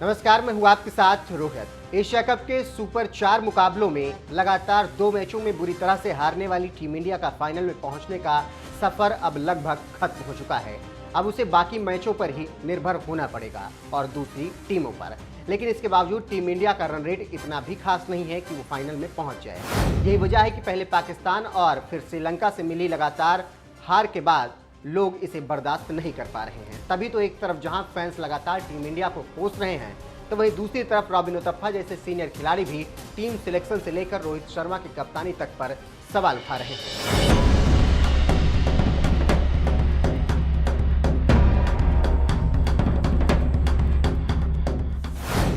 नमस्कार, मैं हूं आपके साथ रोहित। एशिया कप के सुपर 4 मुकाबलों में लगातार 2 मैचों में बुरी तरह से हारने वाली टीम इंडिया का फाइनल में पहुंचने का सफर अब लगभग खत्म हो चुका है। अब उसे बाकी मैचों पर ही निर्भर होना पड़ेगा और दूसरी टीमों पर। लेकिन इसके बावजूद टीम इंडिया का रन रेट इतना भी खास नहीं है कि वो फाइनल में पहुंच जाए। यही वजह है कि पहले पाकिस्तान और फिर श्रीलंका से मिली लगातार हार के बाद लोग इसे बर्दाश्त नहीं कर पा रहे हैं। तभी तो एक तरफ जहां फैंस लगातार टीम इंडिया को कोस रहे हैं, तो वहीं दूसरी तरफ रॉबिन उथप्पा जैसे सीनियर खिलाड़ी भी टीम सिलेक्शन से लेकर रोहित शर्मा की कप्तानी तक पर सवाल उठा रहे हैं।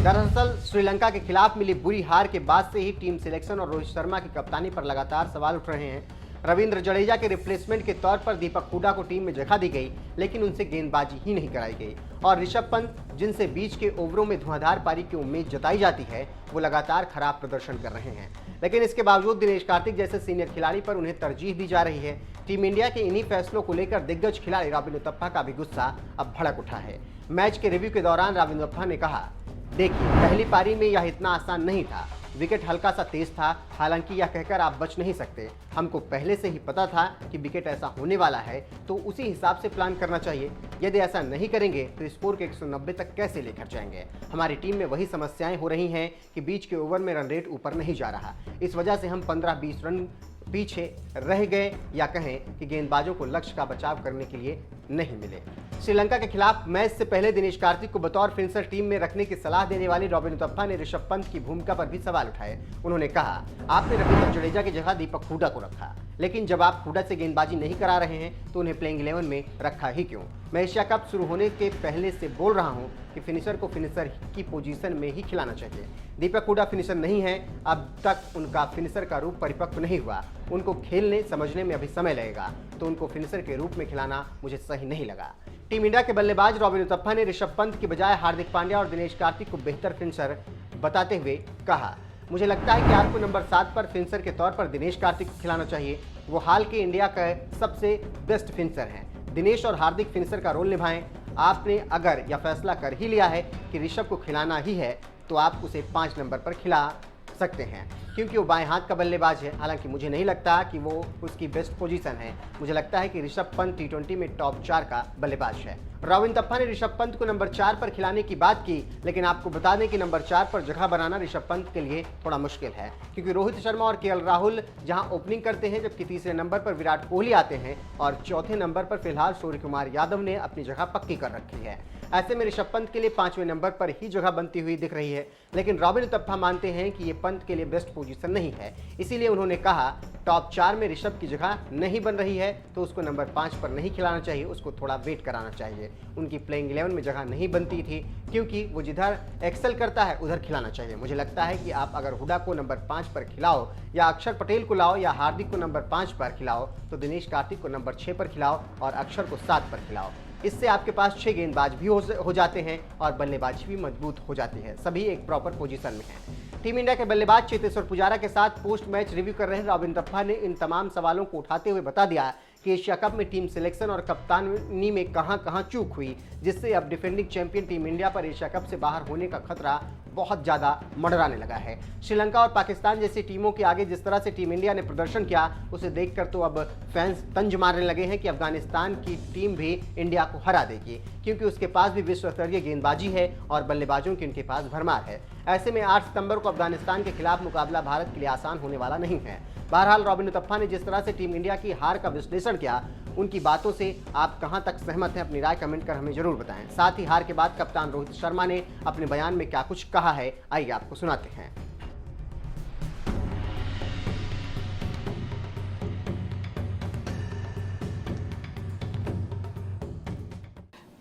दरअसल श्रीलंका के खिलाफ मिली बुरी हार के बाद से ही टीम सिलेक्शन और रोहित शर्मा की कप्तानी पर लगातार सवाल उठ रहे हैं। रविंद्र जडेजा के रिप्लेसमेंट के तौर पर दीपक हुडा को टीम में जगह दी गई, लेकिन उनसे गेंदबाजी ही नहीं कराई गई। और ऋषभ पंत, जिनसे बीच के ओवरों में धुआंधार पारी की उम्मीद जताई जाती है, वो लगातार खराब प्रदर्शन कर रहे हैं। लेकिन इसके बावजूद दिनेश कार्तिक जैसे सीनियर खिलाड़ी पर उन्हें तरजीह दी जा रही है। टीम इंडिया के इन्हीं फैसलों को लेकर दिग्गज खिलाड़ी रॉबिन उथप्पा का भी गुस्सा अब भड़क उठा है। मैच के रिव्यू के दौरान रॉबिन उथप्पा ने कहा, देखिए, पहली पारी में यह इतना आसान नहीं था। विकेट हल्का सा तेज था, हालांकि यह कहकर आप बच नहीं सकते। हमको पहले से ही पता था कि विकेट ऐसा होने वाला है, तो उसी हिसाब से प्लान करना चाहिए। यदि ऐसा नहीं करेंगे तो स्कोर के 190 तक कैसे लेकर जाएंगे। हमारी टीम में वही समस्याएं हो रही हैं कि बीच के ओवर में रन रेट ऊपर नहीं जा रहा। इस वजह से हम 15-20 रन पीछे रह गए, या कहें कि गेंदबाजों को लक्ष्य का बचाव करने के लिए नहीं मिले। श्रीलंका के खिलाफ मैच से पहले दिनेश कार्तिक को बतौर फिनिशर टीम में रखने की सलाह देने वाले रॉबिन उथप्पा ने ऋषभ पंत की भूमिका पर भी सवाल उठाए। उन्होंने कहा, आपने रविंद्र जडेजा की जगह दीपक हुडा को रखा, लेकिन जब आप हुडा से गेंदबाजी नहीं करा रहे हैं तो उन्हें प्लेइंग 11 में रखा ही क्यों? मैं एशिया कप शुरू होने के पहले से बोल रहा हूं कि फिनिशर को फिनिशर की पोजीशन में ही खिलाना चाहिए। दीपक हुडा फिनिशर नहीं है, अब तक उनका फिनिशर का रूप परिपक्व नहीं हुआ। उनको खेलने समझने में अभी समय लगेगा, तो उनको फिनिशर के रूप में खिलाना मुझे सही नहीं लगा। टीम इंडिया के बल्लेबाज रॉबिन उथप्पा ने ऋषभ पंत की बजाय हार्दिक पांड्या और दिनेश कार्तिक को बेहतर फिनिशर बताते हुए कहा, मुझे लगता है कि आपको नंबर 7 पर फिनिशर के तौर पर दिनेश कार्तिक को खिलाना चाहिए। वो हाल के इंडिया का सबसे बेस्ट फिनिशर हैं। दिनेश और हार्दिक फिनिशर का रोल निभाएं। आपने अगर यह फैसला कर ही लिया है कि ऋषभ को खिलाना ही है, तो आप उसे 5 नंबर पर खिला सकते हैं, क्योंकि वो बाएं हाथ का बल्लेबाज है। हालांकि मुझे नहीं लगता कि वो उसकी बेस्ट पोजीशन है। मुझे लगता है कि ऋषभ पंत T20 में टॉप 4 का बल्लेबाज है। रॉबिन उथप्पा ने ऋषभ पंत को नंबर 4 पर खिलाने की बात की, लेकिन आपको बता दें कि नंबर 4 पर जगह बनाना ऋषभ पंत के लिए थोड़ा मुश्किल है, क्योंकि रोहित शर्मा और केएल राहुल जहां ओपनिंग करते हैं, जबकि तीसरे नंबर पर विराट कोहली आते हैं और चौथे नंबर पर फिलहाल सूर्य कुमार यादव ने अपनी जगह पक्की कर रखी है। ऐसे में ऋषभ पंत के लिए 5वें नंबर पर ही जगह बनती हुई दिख रही है। लेकिन रॉबिन उथप्पा मानते हैं कि ये पंत के लिए बेस्ट पोजीशन नहीं है, इसीलिए उन्होंने कहा, टॉप 4 में ऋषभ की जगह नहीं बन रही है तो उसको नंबर 5 पर नहीं खिलाना चाहिए, उसको थोड़ा वेट कराना चाहिए। उनकी प्लेइंग 11 में जगह नहीं बनती थी, क्योंकि वो जिधर एक्सेल करता है उधर खिलाना चाहिए। मुझे लगता है कि आप अगर हुडा को नंबर 5 पर खिलाओ, या अक्षर पटेल को लाओ, या हार्दिक को नंबर 5 पर खिलाओ, तो दिनेश कार्तिक को नंबर 6 पर खिलाओ और अक्षर को 7 पर खिलाओ। इससे आपके पास 6 गेंदबाज भी हो जाते हैं और बल्लेबाजी भी मजबूत हो जाती है। सभी एक प्रॉपर पोजीशन में हैं। टीम इंडिया के बल्लेबाज चेतेश्वर पुजारा के साथ पोस्ट मैच रिव्यू कर रहे रॉबिन उथप्पा ने इन तमाम सवालों को उठाते हुए बता दिया कि एशिया कप में टीम सिलेक्शन और कप्तानी में कहां चूक हुई, जिससे अब डिफेंडिंग चैंपियन टीम इंडिया पर एशिया कप से बाहर होने का खतरा बहुत ज़्यादा मंडराने लगा है। श्रीलंका और पाकिस्तान जैसी टीमों के आगे जिस तरह से टीम इंडिया ने प्रदर्शन किया, उसे देखकर तो अब फैंस तंज मारने लगे हैं कि अफगानिस्तान की टीम भी इंडिया को हरा देगी, क्योंकि उसके पास भी विश्व स्तरीय गेंदबाजी है और बल्लेबाजों की उनके पास भरमार है। ऐसे में 8 सितंबर को अफगानिस्तान के खिलाफ मुकाबला भारत के लिए आसान होने वाला नहीं है। बहरहाल रॉबिन उथप्पा ने जिस तरह से टीम इंडिया की हार का विश्लेषण किया, उनकी बातों से आप कहां तक सहमत हैं, अपनी राय कमेंट कर हमें जरूर बताएं। साथ ही हार के बाद कप्तान रोहित शर्मा ने अपने बयान में क्या कुछ कहा है, आइए आपको सुनाते हैं।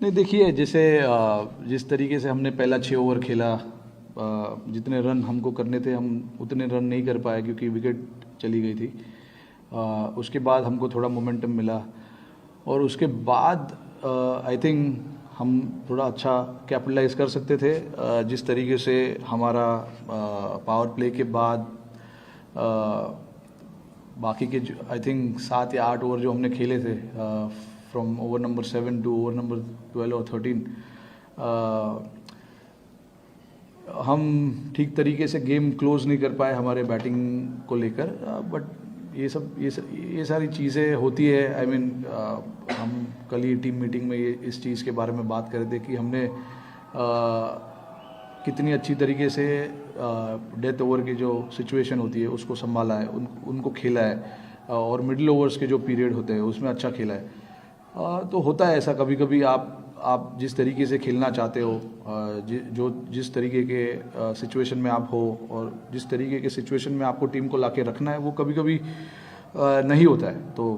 नहीं, देखिए, जैसे जिस तरीके से हमने पहला 6 ओवर खेला, जितने रन हमको करने थे हम उतने रन नहीं कर पाए क्योंकि विकेट चली गई थी। उसके बाद हमको थोड़ा मोमेंटम मिला और उसके बाद आई थिंक हम थोड़ा अच्छा कैपिटलाइज कर सकते थे। जिस तरीके से हमारा पावर प्ले के बाद बाकी के आई थिंक 7 या 8 ओवर जो हमने खेले थे, from over number 7 to over number 12 और 13, हम ठीक तरीके से गेम क्लोज नहीं कर पाए हमारे बैटिंग को लेकर, बट ये सारी चीज़ें होती है। आई मीन हम कल ही टीम मीटिंग में ये इस चीज़ के बारे में बात कर रहे थे कि हमने कितनी अच्छी तरीके से डेथ ओवर की जो सिचुएशन होती है उसको संभाला है, उनको खेला है, और मिडिल ओवर्स के जो पीरियड होते हैं उसमें अच्छा खेला है। तो होता है ऐसा कभी कभी, आप जिस तरीके से खेलना चाहते हो, जिस तरीके के सिचुएशन में आप हो और जिस तरीके के सिचुएशन में आपको टीम को लाके रखना है, वो कभी कभी नहीं होता है। तो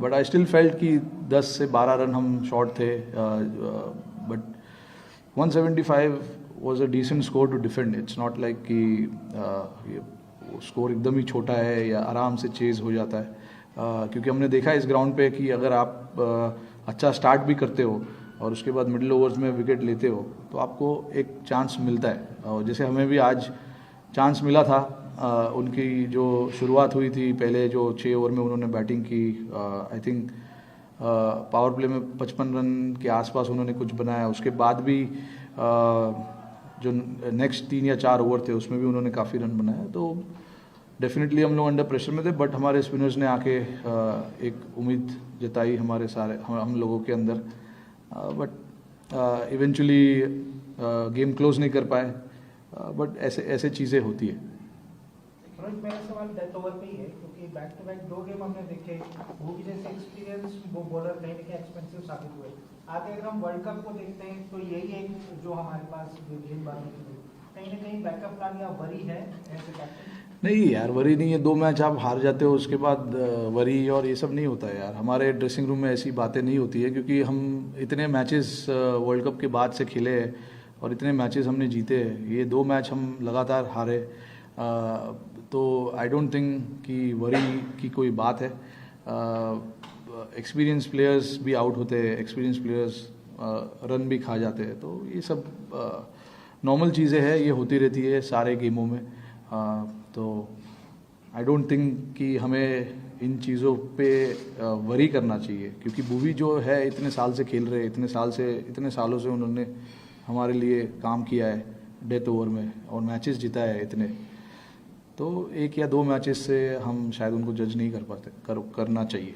बट आई स्टिल फेल्ट कि 10 से 12 रन हम शॉर्ट थे, but 175 was a decent score to defend. It's not like कि ये स्कोर एकदम ही छोटा है या आराम से चेज़ हो जाता है, क्योंकि हमने देखा है इस ग्राउंड पे कि अगर आप अच्छा स्टार्ट भी करते हो और उसके बाद मिडिल ओवर्स में विकेट लेते हो तो आपको एक चांस मिलता है। और जैसे हमें भी आज चांस मिला था, उनकी जो शुरुआत हुई थी, पहले जो 6 ओवर में उन्होंने बैटिंग की, आई थिंक पावर प्ले में 55 रन के आसपास उन्होंने कुछ बनाया। उसके बाद भी जो नेक्स्ट 3 या 4 ओवर थे उसमें भी उन्होंने काफ़ी रन बनाया। तो डेफिनेटली हम लोग अंडर प्रेशर में थे, बट हमारे स्पिनर्स ने आके एक उम्मीद जताई हमारे सारे हम लोगों के अंदर, बट इवेंचुअली गेम क्लोज नहीं कर पाए, बट ऐसे चीज़ें होती है। रोहित, मेरा सवाल डेथ ओवर पे ही है, क्योंकि बैक टू बैक 2 गेम हमने देखे, वो भी जैसे एक्सपीरियंस वो बॉलर कहीं ना कहीं एक्सपेंसिव साबित हुए। आगे अगर हम वर्ल्ड कप को देखते हैं तो यही एक जो हमारे पास गेंदबाजों की कहीं ना कहीं बैकअप प्लान या वरी है ऐसे कैप्टन? नहीं यार, वरी नहीं है। 2 मैच आप हार जाते हो उसके बाद वरी और ये सब नहीं होता है यार। हमारे ड्रेसिंग रूम में ऐसी बातें नहीं होती है, क्योंकि हम इतने मैचेस वर्ल्ड कप के बाद से खेले हैं और इतने मैचेस हमने जीते हैं। ये 2 मैच हम लगातार हारे, तो आई डोंट थिंक कि वरी की कोई बात है। एक्सपीरियंस प्लेयर्स भी आउट होते हैं, एक्सपीरियंस प्लेयर्स रन भी खा जाते हैं, तो ये सब नॉर्मल चीज़ें हैं, ये होती रहती है सारे गेमों में। तो आई डोंट थिंक कि हमें इन चीज़ों पे वरी करना चाहिए, क्योंकि भुवी जो है इतने साल से खेल रहे हैं, इतने सालों से उन्होंने हमारे लिए काम किया है डेथ ओवर में और मैचेस जीता है इतने। तो 1 या 2 मैचेस से हम शायद उनको जज नहीं कर पाते, करना चाहिए।